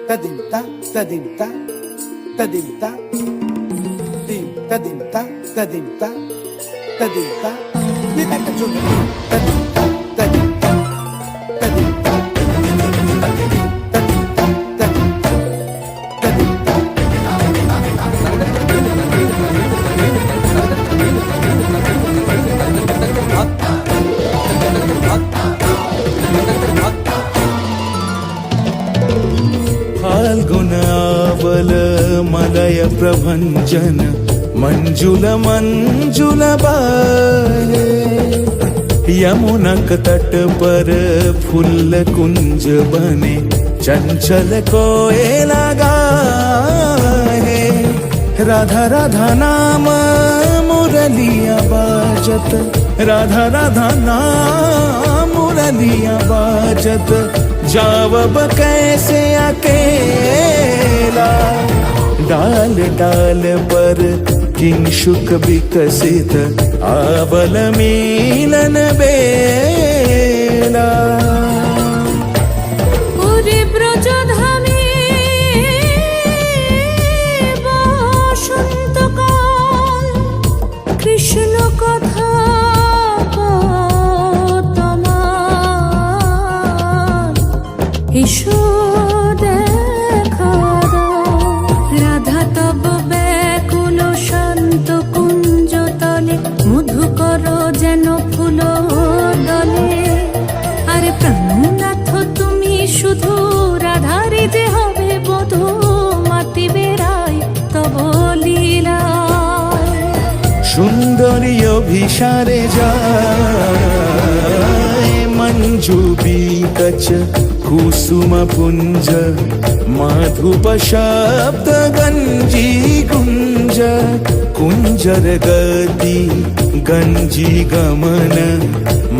tadinta tadinta tadinta dim tadinta tadinta tadinta bir dakika çok tadinta tadinta tadinta फाल्गुनावल मलय प्रभंजन मंजुल मंजुल बाहे यमुनक तट पर फूल कुंज बने चंचल कोयला गाहे राधा राधा नाम मुरलिया बाजत राधा राधा नाम मुरलिया बाजत जावब कैसे अकेला डाल डाल पर किंशुक विकसित आवल मिलन बेला কৃষ্ণ কথা এসো দেখা দাও রাধা তব ব্যাকুল শান্ত কুঞ্জ তলে মধুকর যেন ফুল দলে আরে প্রাণনাথ তুমি শুধু রাধারে যে হবে বধূ মাতি বেড়াই তব লীলা সুন্দরী অভিসারে যায় মঞ্জু বিকচ कुसुम पुंज माधुप शब्द गंजी कुंज कुंजर गति गंजी गमन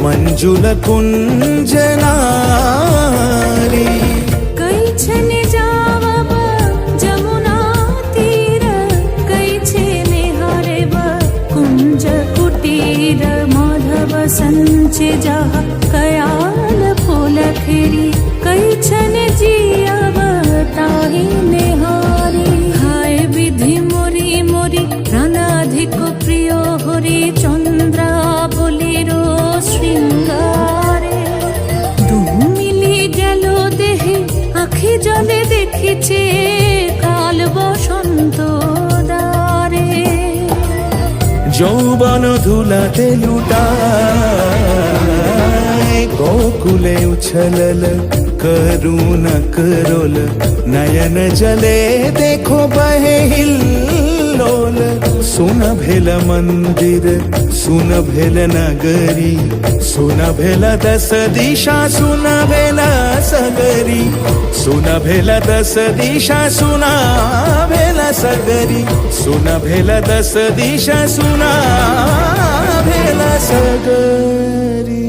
मंजुल कुंज नारी कैछने जावब जमुना तीर कैछने हरेब कुंज कुटीर माधव संचे जहा कयाल फूल खेरी कैछन जियब ताहि नेहारी हाय विधि मोरी मोरी प्राणाधिक प्रिय हरि चंद्रा बलिरो श्रृंगारे দু মিলি গেল দেহে আখি জলে দেখিছে কাল বসন্ত দ্বারে যৌবন ধুলাতে লুটায় गोकुले उछलल करुण करोल नयन जले देखो बहे हिल्लोल सुन भेल मंदिर सुन भेल नगरी सुन भेल दस दिशा सुन भेल सगरी सुन भेल दस दिशा सुना भेल सगरी सुन भेल दस दिशा सुना भेल सगरी